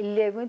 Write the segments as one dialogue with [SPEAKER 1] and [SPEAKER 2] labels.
[SPEAKER 1] 11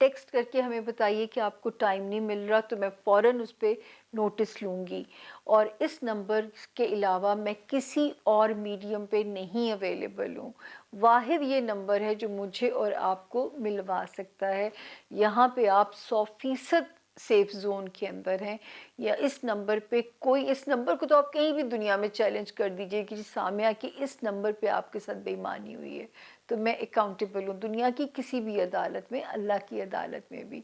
[SPEAKER 1] text کر کے ہمیں بتائیے کہ آپ کو ٹائم نہیں مل رہا، تو میں فوراً اس پہ نوٹس لوں گی. اور اس نمبر کے علاوہ میں کسی اور میڈیم پہ نہیں اویلیبل ہوں. واحد یہ نمبر ہے جو مجھے اور آپ کو ملوا سکتا ہے. یہاں پہ آپ 100% سیف زون کے اندر ہیں. یا اس نمبر پہ کوئی، اس نمبر کو تو آپ کہیں بھی دنیا میں چیلنج کر دیجئے کہ سامعہ کہ اس نمبر پہ آپ کے ساتھ بے ایمانی ہوئی ہے، تو میں اکاؤنٹیبل ہوں دنیا کی کسی بھی عدالت میں، اللہ کی عدالت میں بھی.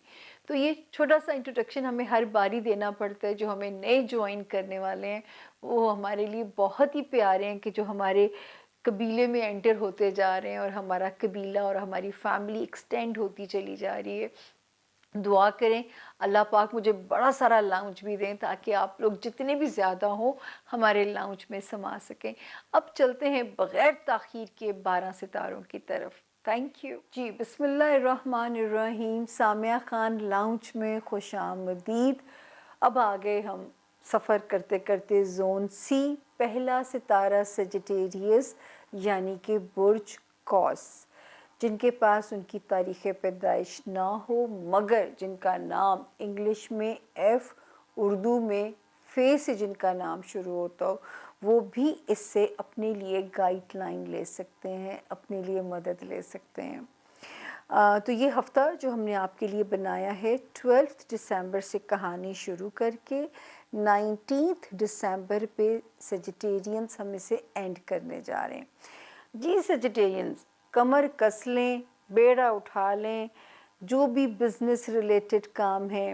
[SPEAKER 1] تو یہ چھوٹا سا انٹروڈکشن ہمیں ہر باری دینا پڑتا ہے. جو ہمیں نئے جوائن کرنے والے ہیں وہ ہمارے لیے بہت ہی پیارے ہیں کہ جو ہمارے قبیلے میں انٹر ہوتے جا رہے ہیں اور ہمارا قبیلہ اور ہماری فیملی ایکسٹینڈ ہوتی چلی جا رہی ہے. دعا کریں اللہ پاک مجھے بڑا سارا لاؤنج بھی دیں تاکہ آپ لوگ جتنے بھی زیادہ ہوں ہمارے لاؤنج میں سما سکیں. اب چلتے ہیں بغیر تاخیر کے 12 ستاروں کی طرف. تھینک یو جی. بسم اللہ الرحمن الرحیم. سامعہ خان لاؤنج میں خوش آمدید. اب آگے ہم سفر کرتے کرتے زون سی، پہلا ستارہ سجیٹیریس یعنی کہ برج قوس. جن کے پاس ان کی تاریخ پیدائش نہ ہو مگر جن کا نام انگلش میں ایف، اردو میں فے سے جن کا نام شروع ہوتا ہو، وہ بھی اس سے اپنے لیے گائیڈ لائن لے سکتے ہیں، اپنے لیے مدد لے سکتے ہیں. تو یہ ہفتہ جو ہم نے آپ کے لیے بنایا ہے 12 دسمبر سے کہانی شروع کر کے 19 دسمبر پہ سیجیٹیرینز ہم اسے اینڈ کرنے جا رہے ہیں. جی سیجیٹیرینز، کمر کس لیں، بیڑا اٹھا لیں. جو بھی بزنس ریلیٹڈ کام ہے،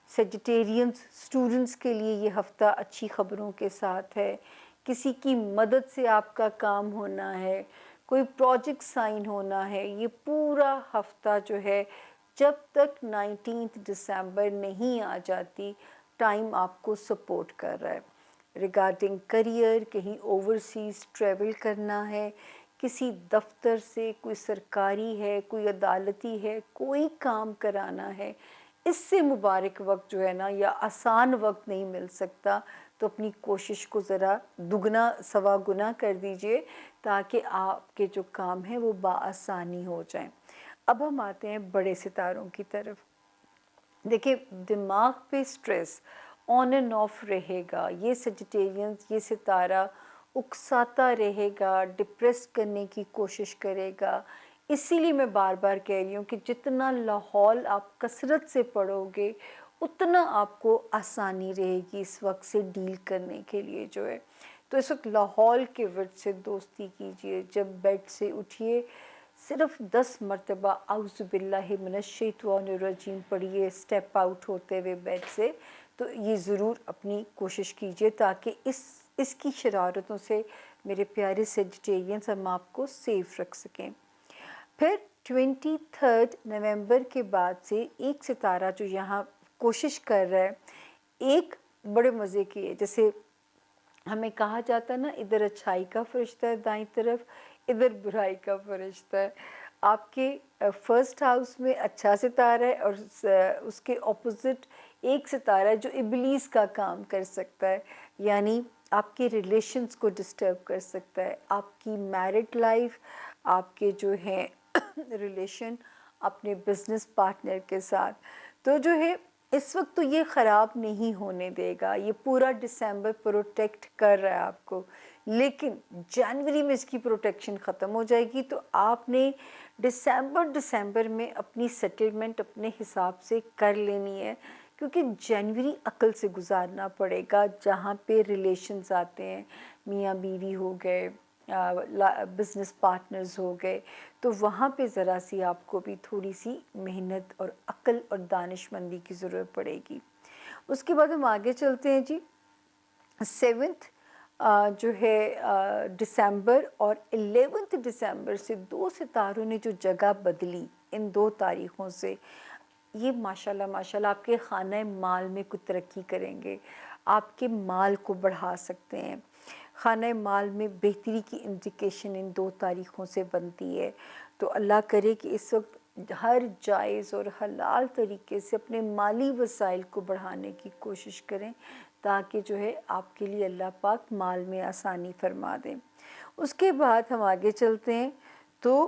[SPEAKER 1] سیجیٹیرینز اسٹوڈنٹس کے لیے یہ ہفتہ اچھی خبروں کے ساتھ ہے. کسی کی مدد سے آپ کا کام ہونا ہے، کوئی پروجیکٹ سائن ہونا ہے. یہ پورا ہفتہ جو ہے جب تک 19 دسمبر نہیں آ جاتی ٹائم آپ کو سپورٹ کر رہا ہے. ریگارڈنگ کریئر، کہیں اوورسیز ٹریول کرنا ہے، کسی دفتر سے کوئی سرکاری ہے، کوئی عدالتی ہے، کوئی کام کرانا ہے، اس سے مبارک وقت جو ہے نا یا آسان وقت نہیں مل سکتا، تو اپنی کوشش کو ذرا دگنا سوا گنا کر دیجئے تاکہ آپ کے جو کام ہیں وہ بآسانی ہو جائیں. اب ہم آتے ہیں بڑے ستاروں کی طرف. دیکھیں دماغ پہ سٹریس آن اینڈ آف رہے گا. یہ سیجیٹیرینز، یہ ستارہ اکساتا رہے گا، ڈپریس کرنے کی کوشش کرے گا. اسی لیے میں بار بار کہہ رہی ہوں کہ جتنا لاحول آپ کثرت سے پڑھو گے اتنا آپ کو آسانی رہے گی اس وقت سے ڈیل کرنے کے لیے جو ہے. تو اس وقت لاحول کے ورد سے دوستی کیجئے. جب بیڈ سے اٹھیے صرف 10 مرتبہ اعوذ باللہ من الشیطان الرجیم پڑھیے سٹیپ آؤٹ ہوتے ہوئے بیڈ سے. تو یہ ضرور اپنی کوشش کیجئے تاکہ اس کی شرارتوں سے میرے پیارے سیجیٹیرینز ہم آپ کو سیف رکھ سکیں. پھر 23 نومبر کے بعد سے ایک ستارہ جو یہاں کوشش کر رہا ہے، ایک بڑے مزے کی ہے. جیسے ہمیں کہا جاتا ہے نا ادھر اچھائی کا فرشتہ ہے دائیں طرف، ادھر برائی کا فرشتہ ہے. آپ کے فرسٹ ہاؤس میں اچھا ستارہ ہے اور اس کے اپوزٹ ایک ستارہ ہے جو ابلیس کا کام کر سکتا ہے، یعنی آپ کے ریلیشنز کو ڈسٹرب کر سکتا ہے. آپ کی میرڈ لائف، آپ کے جو ہیں ریلیشن اپنے بزنس پارٹنر کے ساتھ، تو جو ہے اس وقت تو یہ خراب نہیں ہونے دے گا. یہ پورا دسمبر پروٹیکٹ کر رہا ہے آپ کو، لیکن جنوری میں اس کی پروٹیکشن ختم ہو جائے گی. تو آپ نے دسمبر میں اپنی سیٹلمنٹ اپنے حساب سے کر لینی ہے، کیونکہ جنوری عقل سے گزارنا پڑے گا. جہاں پہ ریلیشنز آتے ہیں، میاں بیوی ہو گئے، بزنس پارٹنرز ہو گئے، تو وہاں پہ ذرا سی آپ کو بھی تھوڑی سی محنت اور عقل اور دانش مندی کی ضرورت پڑے گی. اس کے بعد ہم آگے چلتے ہیں جی. 7 جو ہے دسمبر اور 11 دسمبر سے دو ستاروں نے جو جگہ بدلی ان 2 تاریخوں سے، یہ ماشاءاللہ آپ کے خانہ مال میں کچھ ترقی کریں گے، آپ کے مال کو بڑھا سکتے ہیں. خانہ مال میں بہتری کی انڈیکیشن ان 2 تاریخوں سے بنتی ہے. تو اللہ کرے کہ اس وقت ہر جائز اور حلال طریقے سے اپنے مالی وسائل کو بڑھانے کی کوشش کریں تاکہ جو ہے آپ کے لیے اللہ پاک مال میں آسانی فرما دیں. اس کے بعد ہم آگے چلتے ہیں. تو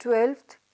[SPEAKER 1] 12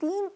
[SPEAKER 1] 3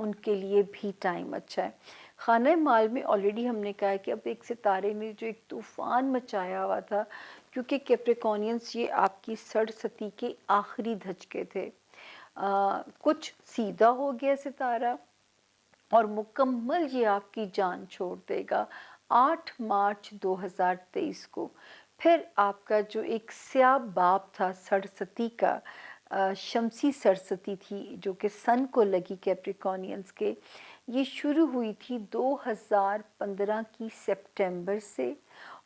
[SPEAKER 1] ان کے لیے بھی ٹائم اچھا ہے۔ خانہ مال میں آلریڈی ہم نے کہا ہے کہ اب ایک ستارے نے جو ایک طوفان مچایا ہوا تھا، کیونکہ کیپریکونینس یہ آپ کی سڑستی کے آخری دھچکے تھے۔ کچھ سیدھا ہو گیا ستارہ اور مکمل یہ آپ کی جان چھوڑ دے گا 8 مارچ 2023 کو۔ پھر آپ کا جو ایک سیاہ باب تھا سڑستی کا، شمسی سڑستی تھی جو کہ سن کو لگی کیپریکونینس کے، یہ شروع ہوئی تھی 2015 کی سپٹمبر سے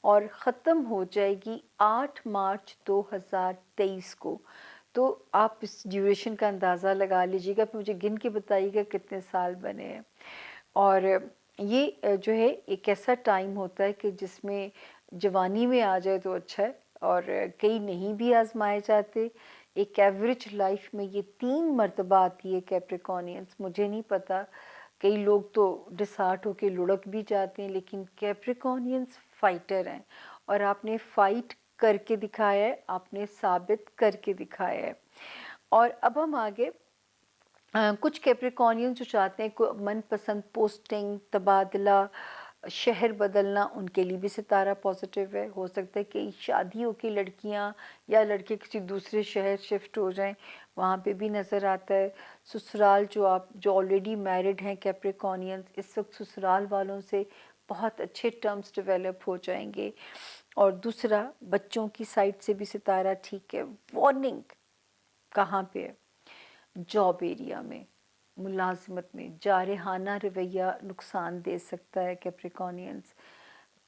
[SPEAKER 1] اور ختم ہو جائے گی 8 مارچ 2023 کو۔ تو آپ اس ڈیوریشن کا اندازہ لگا لیجیے گا، پھر مجھے گن کے بتائیے گا کتنے سال بنے ہیں۔ اور یہ جو ہے ایک ایسا ٹائم ہوتا ہے کہ جس میں جوانی میں آ جائے تو اچھا ہے، اور کئی نہیں بھی آزمائے جاتے۔ ایک ایوریج لائف میں یہ 3 مرتبہ آتی ہے کیپریکونینس، مجھے نہیں پتا، کئی لوگ تو ڈسہارٹ ہو کے لڑک بھی جاتے ہیں، لیکن کیپریکونینس فائٹر ہیں اور آپ نے فائٹ کر کے دکھایا ہے، آپ نے ثابت کر کے دکھایا ہے۔ اور اب ہم آگے کچھ کیپریکونینس جو چاہتے ہیں کوئی من پسند پوسٹنگ، تبادلہ، شہر بدلنا، ان کے لیے بھی ستارہ پازیٹیو ہے۔ ہو سکتا ہے کہ شادی ہو کے لڑکیاں یا لڑکے کسی دوسرے شہر شفٹ ہو جائیں، وہاں پہ بھی نظر آتا ہے۔ سسرال جو آلریڈی میرڈ ہیں کیپریکونینس، اس وقت سسرال والوں سے بہت اچھے ٹرمز ڈیولپ ہو جائیں گے۔ اور دوسرا، بچوں کی سائڈ سے بھی ستارہ ٹھیک ہے۔ وارننگ کہاں پہ ہے؟ جاب ایریا میں، ملازمت میں جارحانہ رویہ نقصان دے سکتا ہے کیپریکونینس۔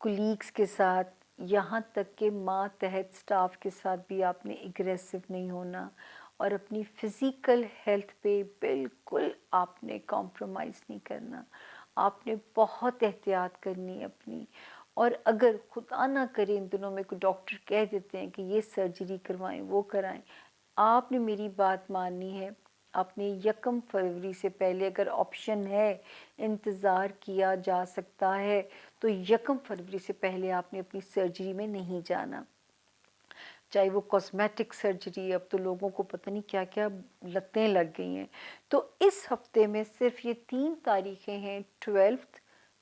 [SPEAKER 1] کولیگز کے ساتھ، یہاں تک کہ ماتحت سٹاف کے ساتھ بھی آپ نے اگریسو نہیں ہونا، اور اپنی فزیکل ہیلتھ پہ بالکل آپ نے کمپرومائز نہیں کرنا۔ آپ نے بہت احتیاط کرنی ہے اپنی، اور اگر خدا نہ کرے ان دنوں میں کوئی ڈاکٹر کہہ دیتے ہیں کہ یہ سرجری کروائیں، وہ کرائیں، آپ نے میری بات ماننی ہے۔ آپ نے 1 فروری سے پہلے، اگر آپشن ہے، انتظار کیا جا سکتا ہے، تو 1 فروری سے پہلے آپ نے اپنی سرجری میں نہیں جانا، چاہے وہ کاسمیٹک سرجری۔ اب تو لوگوں کو پتہ نہیں کیا کیا لتیں لگ گئی ہیں۔ تو اس ہفتے میں صرف یہ 3 تاریخیں ہیں، 12th،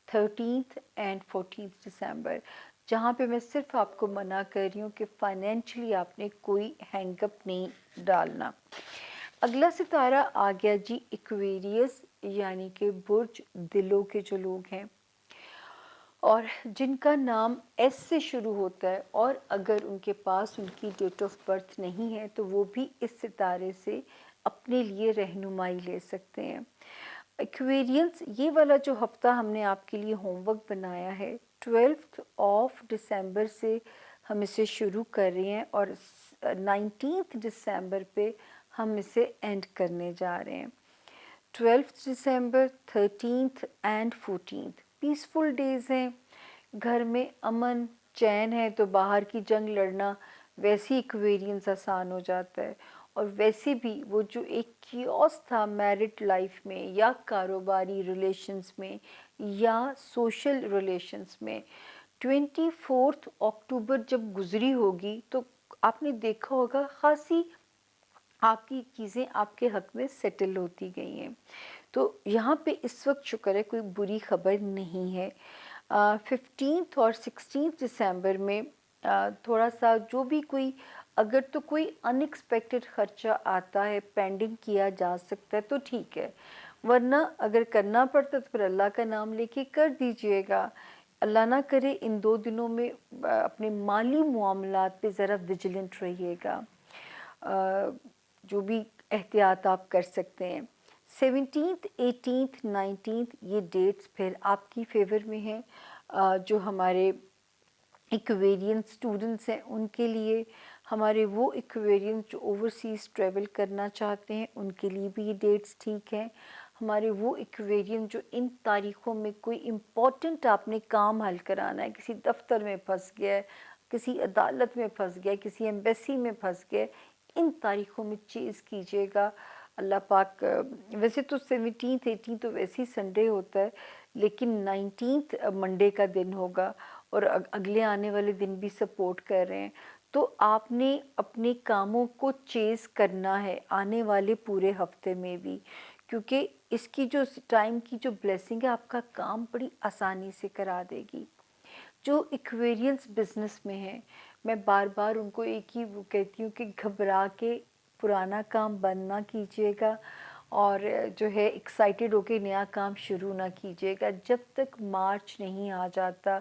[SPEAKER 1] 13th اینڈ 14th دسمبر، جہاں پہ میں صرف آپ کو منع کر رہی ہوں کہ فائنینشلی آپ نے کوئی ہینگ اپ نہیں ڈالنا۔ اگلا ستارہ آ گیا جی ایکویریس، یعنی کہ برج دلوں کے جو لوگ ہیں اور جن کا نام ایس سے شروع ہوتا ہے، اور اگر ان کے پاس ان کی ڈیٹ آف برتھ نہیں ہے تو وہ بھی اس ستارے سے اپنے لیے رہنمائی لے سکتے ہیں۔ ایکویرینس، یہ والا جو ہفتہ ہم نے آپ کے لیے ہوم ورک بنایا ہے، 12 دسمبر سے ہم اسے شروع کر رہے ہیں اور 19 دسمبر پہ ہم اسے اینڈ کرنے جا رہے ہیں۔ 12 دسمبر، 13 اینڈ 14 پیسفل ڈیز ہیں، گھر میں امن چین ہے، تو باہر کی جنگ لڑنا ویسی ایکویرینس آسان ہو جاتا ہے۔ اور ویسے بھی وہ جو ایک کیوس تھا میرٹ لائف میں یا کاروباری ریلیشنز میں یا سوشل ریلیشنز میں، 24 اکتوبر جب گزری ہوگی تو آپ نے دیکھا ہوگا خاصی آپ کی چیزیں آپ کے حق میں سیٹل ہوتی گئی ہیں۔ تو یہاں پہ اس وقت شکر ہے کوئی بری خبر نہیں ہے۔ 15 اور 16 دسمبر میں تھوڑا سا جو بھی کوئی، اگر تو کوئی ان ایکسپیکٹڈ خرچہ آتا ہے، پینڈنگ کیا جا سکتا ہے تو ٹھیک ہے، ورنہ اگر کرنا پڑتا تو پھر اللہ کا نام لے کے کر دیجئے گا۔ اللہ نہ کرے ان 2 دنوں میں اپنے مالی معاملات پہ ذرا ویجیلنٹ رہیے گا، جو بھی احتیاط آپ کر سکتے ہیں۔ 17 18 19 یہ ڈیٹس پھر آپ کی فیور میں ہیں۔ جو ہمارے ایکویرینس اسٹوڈنٹس ہیں ان کے لیے، ہمارے وہ ایکویرینس جو اوورسیز ٹریول کرنا چاہتے ہیں ان کے لیے بھی یہ ڈیٹس ٹھیک ہیں۔ ہمارے وہ ایکویرینس جو ان تاریخوں میں کوئی امپورٹنٹ آپ نے کام حل کرانا ہے، کسی دفتر میں پھنس گیا ہے، کسی عدالت میں پھنس گیا ہے، کسی ایمبیسی میں پھنس گیا ہے، ان تاریخوں میں چیز کیجیے گا۔ اللہ پاک، ویسے تو 17 18 تو ویسے ہی سنڈے ہوتا ہے، لیکن 19 منڈے کا دن ہوگا اور اگلے آنے والے دن بھی سپورٹ کر رہے ہیں، تو آپ نے اپنے کاموں کو چیز کرنا ہے آنے والے پورے ہفتے میں بھی، کیونکہ اس کی جو ٹائم کی جو بلیسنگ ہے آپ کا کام بڑی آسانی سے کرا دے گی. جو ایکویرینس بزنس میں ہیں میں بار بار ان کو ایک ہی وہ کہتی ہوں کہ گھبرا کے پرانا کام بند نہ کیجیے گا اور جو ہے ایکسائٹیڈ ہو کے نیا کام شروع نہ کیجیے گا جب تک مارچ نہیں آ جاتا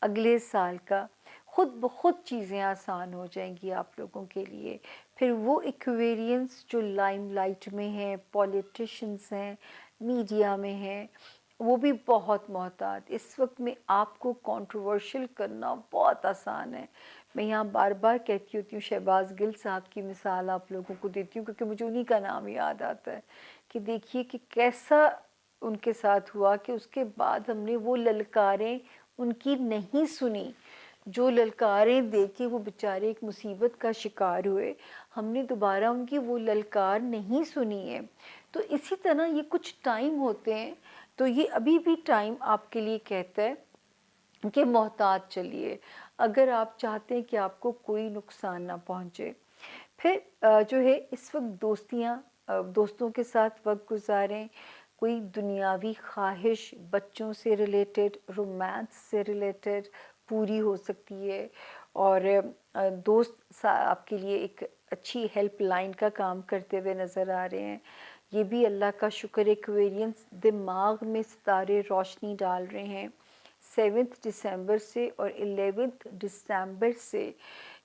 [SPEAKER 1] اگلے سال کا. خود بخود چیزیں آسان ہو جائیں گی آپ لوگوں کے لیے. پھر وہ ایکویرینس جو لائم لائٹ میں ہیں، پولیٹیشنز ہیں، میڈیا میں ہیں، وہ بھی بہت محتاط. اس وقت میں آپ کو کنٹروورشل کرنا بہت آسان ہے. میں یہاں بار بار کہتی ہوتی ہوں، شہباز گل صاحب کی مثال آپ لوگوں کو دیتی ہوں کیونکہ مجھے انہی کا نام یاد آتا ہے کہ دیکھیے کہ کیسا ان کے ساتھ ہوا کہ اس کے بعد ہم نے وہ للکاریں ان کی نہیں سنی. جو للکاریں دے کے وہ بیچارے ایک مصیبت کا شکار ہوئے، ہم نے دوبارہ ان کی وہ للکار نہیں سنی ہے. تو اسی طرح یہ کچھ ٹائم ہوتے ہیں. تو یہ ابھی بھی ٹائم آپ کے لیے کہتا ہے کہ محتاط چلیے اگر آپ چاہتے ہیں کہ آپ کو کوئی نقصان نہ پہنچے. پھر جو ہے اس وقت دوستوں کے ساتھ وقت گزاریں. کوئی دنیاوی خواہش بچوں سے ریلیٹڈ، رومانس سے ریلیٹڈ پوری ہو سکتی ہے. اور دوست آپ کے لیے ایک اچھی ہیلپ لائن کا کام کرتے ہوئے نظر آ رہے ہیں. یہ بھی اللہ کا شکر. ایکویرینس دماغ میں ستارے روشنی ڈال رہے ہیں. 7 دسمبر سے اور 11 دسمبر سے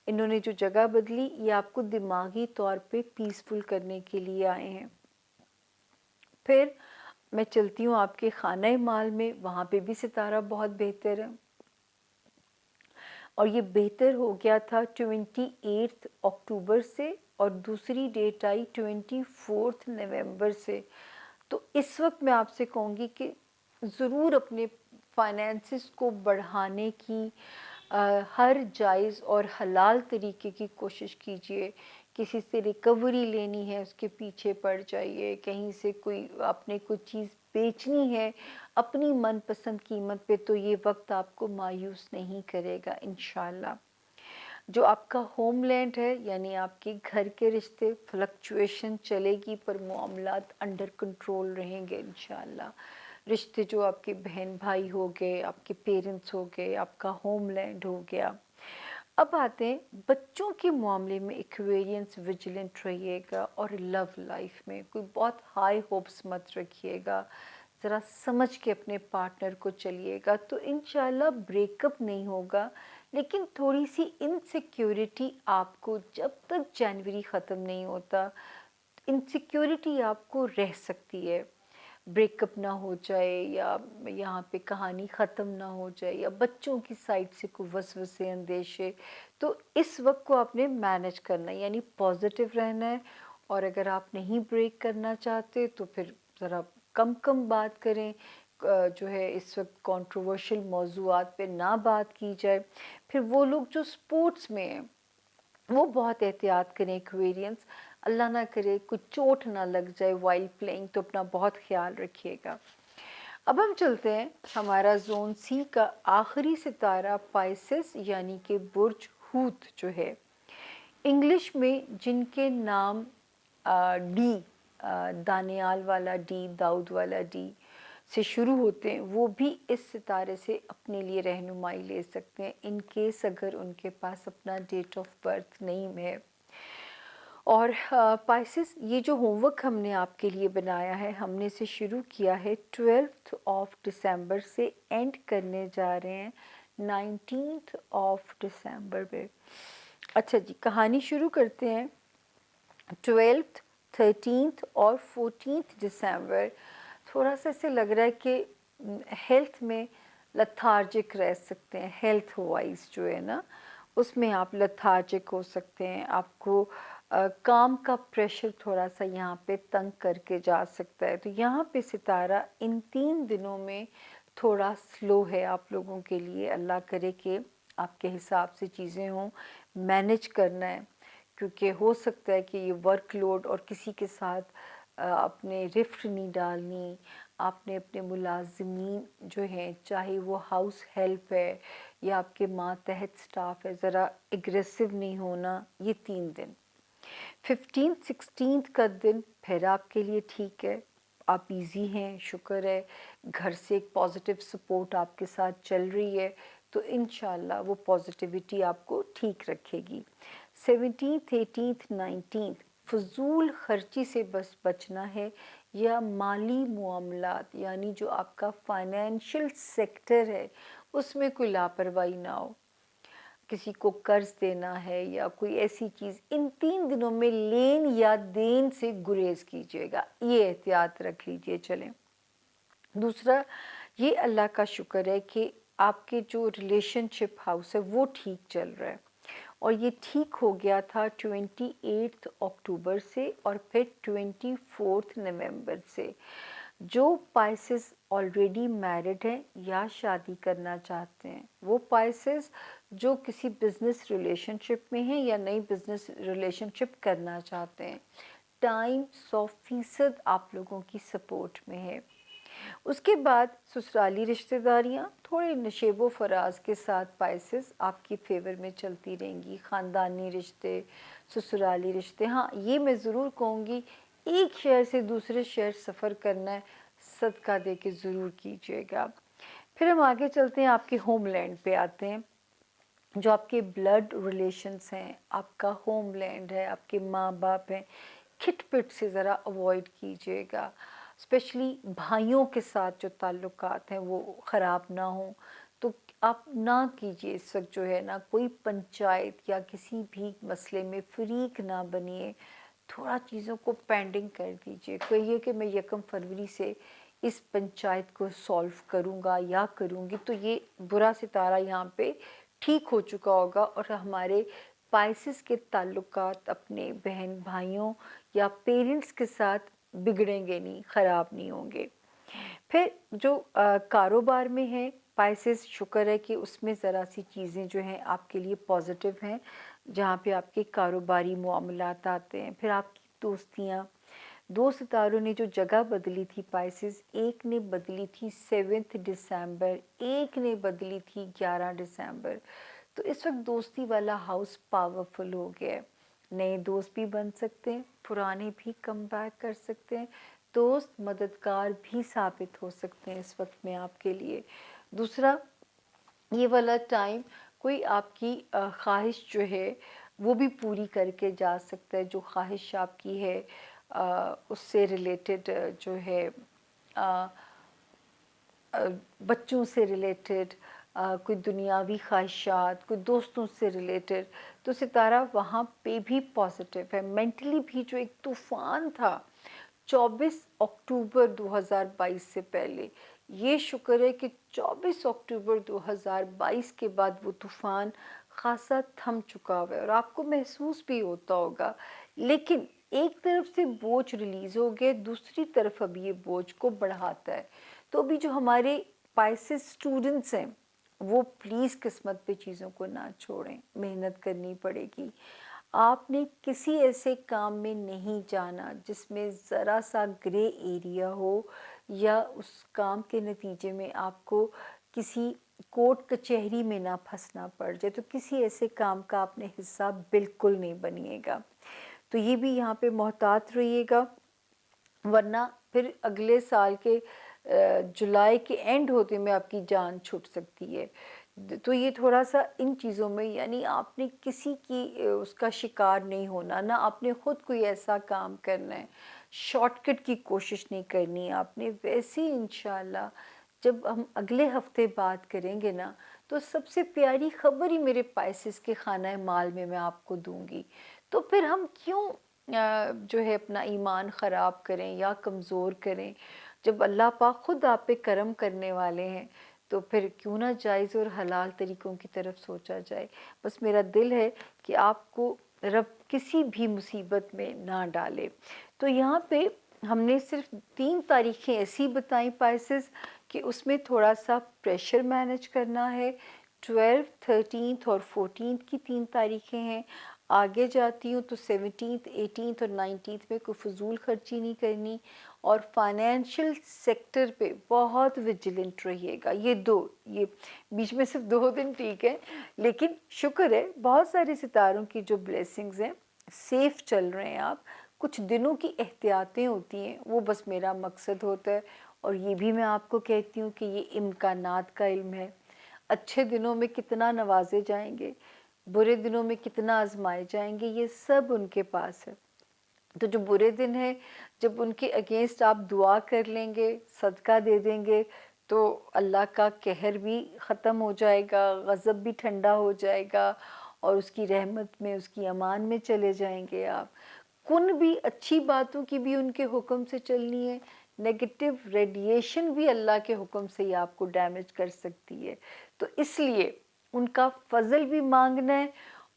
[SPEAKER 1] انہوں نے جو جگہ بدلی یہ آپ کو دماغی طور پہ پیسفل کرنے کے لیے آئے ہیں. پھر میں چلتی ہوں آپ کے خانہ مال میں، وہاں پہ بھی ستارہ بہت بہتر ہے اور یہ بہتر ہو گیا تھا 28 اکتوبر سے اور دوسری ڈیٹ آئی 24 نومبر سے. تو اس وقت میں آپ سے کہوں گی کہ ضرور اپنے فائنینسز کو بڑھانے کی ہر جائز اور حلال طریقے کی کوشش کیجیے. کسی سے ریکوری لینی ہے اس کے پیچھے پڑ جائیے. کہیں سے آپ نے کوئی چیز بیچنی ہے اپنی من پسند قیمت پہ تو یہ وقت آپ کو مایوس نہیں کرے گا انشاءاللہ. جو آپ کا ہوم لینڈ ہے یعنی آپ کے گھر کے رشتے فلکچویشن چلے گی پر معاملات انڈر کنٹرول رہیں گے انشاءاللہ. رشتے جو آپ کے بہن بھائی ہو گئے، آپ کے پیرنٹس ہو گئے، آپ کا ہوم لینڈ ہو گیا. اب آتے ہیں بچوں کے معاملے میں. ایکویرینس ویجیلنٹ رہیے گا اور لو لائف میں کوئی بہت ہائی ہوپس مت رکھیے گا. ذرا سمجھ کے اپنے پارٹنر کو چلیے گا تو انشاءاللہ بریک اپ نہیں ہوگا. لیکن تھوڑی سی انسیکیورٹی آپ کو جب تک جنوری ختم نہیں ہوتا انسیکیورٹی آپ کو رہ سکتی ہے. بریک اپ نہ ہو جائے یا یہاں پہ کہانی ختم نہ ہو جائے یا بچوں کی سائڈ سے کوئی وسوسے اندیشے. تو اس وقت کو آپ نے مینج کرنا ہے یعنی پازیٹیو رہنا ہے. اور اگر آپ نہیں بریک کرنا چاہتے تو پھر ذرا کم بات کریں. جو ہے اس وقت کنٹروورشل موضوعات پہ نہ بات کی جائے. پھر وہ لوگ جو سپورٹس میں ہیں وہ بہت احتیاط کریں. ایکویرینس اللہ نہ کرے کچھ چوٹ نہ لگ جائے وائل پلینگ تو اپنا بہت خیال رکھیے گا. اب ہم چلتے ہیں ہمارا زون سی کا آخری ستارہ پائسس یعنی کہ برج ہوت جو ہے. انگلش میں جن کے نام ڈی دانیال والا ڈی، داؤد والا ڈی سے شروع ہوتے ہیں وہ بھی اس ستارے سے اپنے لیے رہنمائی لے سکتے ہیں ان کیس اگر ان کے پاس اپنا ڈیٹ آف برتھ نہیں ہے. اور پائسس یہ جو ہوم ورک ہم نے آپ کے لیے بنایا ہے ہم نے اسے شروع کیا ہے 12 دسمبر سے اینڈ کرنے جا رہے ہیں 19 دسمبر پہ. اچھا جی کہانی شروع کرتے ہیں. 12 13 اور 14 دسمبر تھوڑا سا اسے لگ رہا ہے کہ ہیلتھ میں لتھارجک رہ سکتے ہیں. ہیلتھ وائز جو ہے نا اس میں آپ لتھارجک ہو سکتے ہیں. آپ کو کام کا پریشر تھوڑا سا یہاں پہ تنگ کر کے جا سکتا ہے. تو یہاں پہ ستارہ ان 3 دنوں میں تھوڑا سلو ہے آپ لوگوں کے لیے. اللہ کرے کہ آپ کے حساب سے چیزیں ہوں. مینج کرنا ہے کیونکہ ہو سکتا ہے کہ یہ ورک لوڈ اور کسی کے ساتھ اپنے رفٹ نہیں ڈالنی. آپ نے اپنے ملازمین جو ہیں چاہے وہ ہاؤس ہیلپ ہے یا آپ کے ماتحت سٹاف ہے ذرا اگریسو نہیں ہونا. یہ 3 دن 15 16 کا دن پھر آپ کے لیے ٹھیک ہے. آپ ایزی ہیں، شکر ہے، گھر سے ایک پازیٹیو سپورٹ آپ کے ساتھ چل رہی ہے، تو انشاءاللہ وہ پازیٹیوٹی آپ کو ٹھیک رکھے گی۔ 17th 18th 19th فضول خرچی سے بس بچنا ہے، یا مالی معاملات یعنی جو آپ کا فائنینشیل سیکٹر ہے اس میں کوئی لاپرواہی نہ ہو، کسی کو قرض دینا ہے یا کوئی ایسی چیز، ان 3 دنوں میں لین یا دین سے گریز کیجیے گا، یہ احتیاط رکھ لیجیے چلیں۔ دوسرا، یہ اللہ کا شکر ہے کہ آپ کے جو ریلیشن شپ ہاؤس ہے وہ ٹھیک چل رہا ہے، اور یہ ٹھیک ہو گیا تھا 28 اکتوبر سے اور پھر 24 نومبر سے۔ جو پائسز آلریڈی میرڈ ہیں یا شادی کرنا چاہتے ہیں، وہ پائسز جو کسی بزنس ریلیشن شپ میں ہیں یا نئی بزنس ریلیشن شپ کرنا چاہتے ہیں، ٹائم 100% آپ لوگوں کی سپورٹ میں ہے۔ اس کے بعد سسرالی رشتہ داریاں تھوڑے نشیب و فراز کے ساتھ پائسز آپ کی فیور میں چلتی رہیں گی، خاندانی رشتے، سسرالی رشتے۔ ہاں، یہ میں ضرور کہوں گی، ایک شہر سے دوسرے شہر سفر کرنا ہے، صدقہ دے کے ضرور کیجیے گا۔ پھر ہم آگے چلتے ہیں، آپ کے ہوم لینڈ پہ آتے ہیں، جو آپ کے بلڈ ریلیشنز ہیں، آپ کا ہوم لینڈ ہے، آپ کے ماں باپ ہیں، کھٹ پٹ سے ذرا اوائڈ کیجیے گا، اسپیشلی بھائیوں کے ساتھ جو تعلقات ہیں وہ خراب نہ ہوں، تو آپ نہ کیجیے اس وقت جو ہے نا کوئی پنچایت یا کسی بھی مسئلے میں فریق نہ بنیے، تھوڑا چیزوں کو پینڈنگ کر دیجیے، کہیے کہ میں 1 فروری سے اس پنچایت کو سولو کروں گا یا کروں گی، تو یہ برا ستارہ یہاں پہ ٹھیک ہو چکا ہوگا، اور ہمارے پائسز کے تعلقات اپنے بہن بھائیوں یا پیرنٹس کے ساتھ بگڑیں گے نہیں، خراب نہیں ہوں گے۔ پھر جو کاروبار میں ہے پائسز، شکر ہے کہ اس میں ذرا سی چیزیں جو ہیں آپ کے لیے پازیٹیو ہیں، جہاں پہ آپ کے کاروباری معاملات آتے ہیں۔ پھر آپ کی دوستیاں، 2 ستاروں نے جو جگہ بدلی تھی پائسز، ایک نے بدلی تھی 7 دسمبر، ایک نے بدلی تھی 11 دسمبر، تو اس وقت دوستی والا ہاؤس پاورفل ہو گیا ہے، نئے دوست بھی بن سکتے ہیں، پرانے بھی کم بیک کر سکتے ہیں، دوست مددگار بھی ثابت ہو سکتے ہیں اس وقت میں آپ کے لیے۔ دوسرا، یہ والا ٹائم کوئی آپ کی خواہش جو ہے وہ بھی پوری کر کے جا سکتا ہے، جو خواہش آپ کی ہے اس سے ریلیٹڈ جو ہے بچوں سے ریلیٹڈ، کوئی دنیاوی خواہشات، کوئی دوستوں سے ریلیٹڈ، تو ستارہ وہاں پہ بھی پازیٹیو ہے۔ مینٹلی بھی جو ایک طوفان تھا 24 اکتوبر 2022 سے پہلے، یہ شکر ہے کہ 24 اکتوبر 2022 کے بعد وہ طوفان خاصا تھم چکا ہوا ہے، اور آپ کو محسوس بھی ہوتا ہوگا، لیکن ایک طرف سے بوجھ ریلیز ہو گیا، دوسری طرف اب یہ بوجھ کو بڑھاتا ہے۔ تو ابھی جو ہمارے پائسز اسٹوڈنٹس ہیں وہ پلیز قسمت پہ چیزوں کو نہ چھوڑیں، محنت کرنی پڑے گی۔ آپ نے کسی ایسے کام میں نہیں جانا جس میں ذرا سا گرے ایریا ہو، یا اس کام کے نتیجے میں آپ کو کسی کورٹ کچہری میں نہ پھنسنا پڑ جائے، تو کسی ایسے کام کا آپ نے حصہ بالکل نہیں بنیے گا، تو یہ بھی یہاں پہ محتاط رہیے گا، ورنہ پھر اگلے سال کے جولائی کے اینڈ ہوتے میں آپ کی جان چھوٹ سکتی ہے۔ تو یہ تھوڑا سا ان چیزوں میں، یعنی آپ نے کسی کی اس کا شکار نہیں ہونا، نہ آپ نے خود کوئی ایسا کام کرنا ہے، شارٹ کٹ کی کوشش نہیں کرنی ہے آپ نے۔ ویسے ہی انشاءاللہ جب ہم اگلے ہفتے بات کریں گے نا، تو سب سے پیاری خبر ہی میرے پائسز کے خانہ مال میں آپ کو دوں گی، تو پھر ہم کیوں جو ہے اپنا ایمان خراب کریں یا کمزور کریں، جب اللہ پاک خود آپ پہ کرم کرنے والے ہیں، تو پھر کیوں نہ جائز اور حلال طریقوں کی طرف سوچا جائے۔ بس میرا دل ہے کہ آپ کو رب کسی بھی مصیبت میں نہ ڈالے۔ تو یہاں پہ ہم نے صرف 3 تاریخیں ایسی بتائیں پائسز کہ اس میں تھوڑا سا پریشر مینج کرنا ہے۔ 12، 13 اور 14 کی 3 تاریخیں ہیں۔ آگے جاتی ہوں تو 17، 18 اور 19 میں کوئی فضول خرچی نہیں کرنی، اور فائنینشیل سیکٹر پہ بہت ویجیلنٹ رہیے گا۔ یہ بیچ میں صرف 2 دن ٹھیک ہے، لیکن شکر ہے بہت سارے ستاروں کی جو بلیسنگز ہیں، سیف چل رہے ہیں آپ، کچھ دنوں کی احتیاطیں ہوتی ہیں، وہ بس میرا مقصد ہوتا ہے، اور یہ بھی میں آپ کو کہتی ہوں کہ یہ امکانات کا علم ہے۔ اچھے دنوں میں کتنا نوازے جائیں گے، برے دنوں میں کتنا آزمائے جائیں گے، یہ سب ان کے پاس ہے۔ تو جو برے دن ہیں، جب ان کے اگینسٹ آپ دعا کر لیں گے، صدقہ دے دیں گے، تو اللہ کا قہر بھی ختم ہو جائے گا، غضب بھی ٹھنڈا ہو جائے گا، اور اس کی رحمت میں، اس کی امان میں چلے جائیں گے آپ۔ کن بھی اچھی باتوں کی بھی ان کے حکم سے چلنی ہے، نیگیٹو ریڈیشن بھی اللہ کے حکم سے ہی آپ کو ڈیمیج کر سکتی ہے۔ تو اس لیے ان کا فضل بھی مانگنا ہے،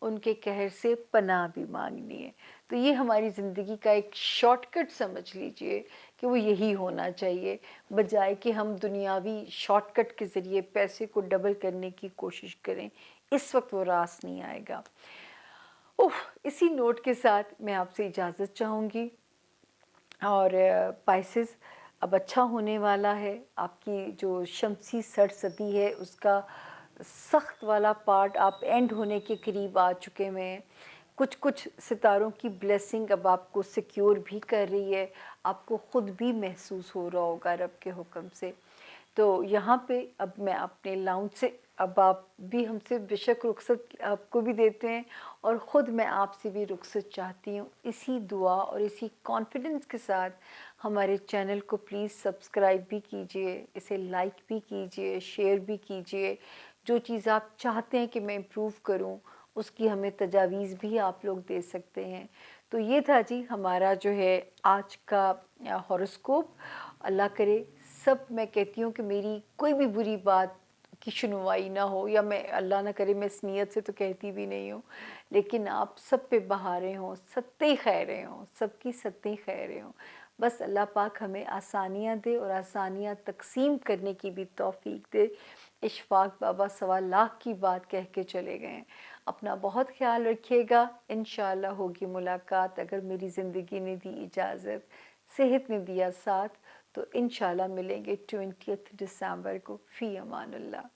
[SPEAKER 1] ان کے قہر سے پناہ بھی مانگنی ہے۔ تو یہ ہماری زندگی کا ایک شارٹ کٹ سمجھ لیجئے کہ وہ یہی ہونا چاہیے، بجائے کہ ہم دنیاوی شارٹ کٹ کے ذریعے پیسے کو ڈبل کرنے کی کوشش کریں۔ اس وقت وہ راس نہیں آئے گا۔ اسی نوٹ کے ساتھ میں آپ سے اجازت چاہوں گی، اور پائسز اب اچھا ہونے والا ہے۔ آپ کی جو شمسی سرسدی ہے اس کا سخت والا پارٹ آپ اینڈ ہونے کے قریب آ چکے ہیں۔ کچھ ستاروں کی بلیسنگ اب آپ کو سیکیور بھی کر رہی ہے، آپ کو خود بھی محسوس ہو رہا ہوگا رب کے حکم سے۔ تو یہاں پہ اب میں اپنے لاؤنج سے، اب آپ بھی ہم سے بے شک رخصت آپ کو بھی دیتے ہیں، اور خود میں آپ سے بھی رخصت چاہتی ہوں، اسی دعا اور اسی کانفیڈنس کے ساتھ ہمارے چینل کو پلیز سبسکرائب بھی کیجئے، اسے لائک بھی کیجئے، شیئر بھی کیجئے۔ جو چیز آپ چاہتے ہیں کہ میں امپروو کروں، اس کی ہمیں تجاویز بھی آپ لوگ دے سکتے ہیں۔ تو یہ تھا جی ہمارا جو ہے آج کا ہاروسکوپ۔ اللہ کرے سب، میں کہتی ہوں کہ میری کوئی بھی بری بات کی سنوائی نہ ہو، یا میں اللہ نہ کرے میں اس نیت سے تو کہتی بھی نہیں ہوں، لیکن آپ سب پہ بہاریں ہوں، ستیں خیریں ہوں، سب کی ستیں خیریں ہوں۔ بس اللہ پاک ہمیں آسانیاں دے، اور آسانیاں تقسیم کرنے کی بھی توفیق دے۔ اشفاق بابا 1.25 کی بات کہہ کے چلے گئے ہیں۔ اپنا بہت خیال رکھیے گا، انشاءاللہ ہوگی ملاقات، اگر میری زندگی نے دی اجازت، صحت نے دیا ساتھ، تو انشاءاللہ ملیں گے 20 دسمبر کو۔ فی امان اللہ۔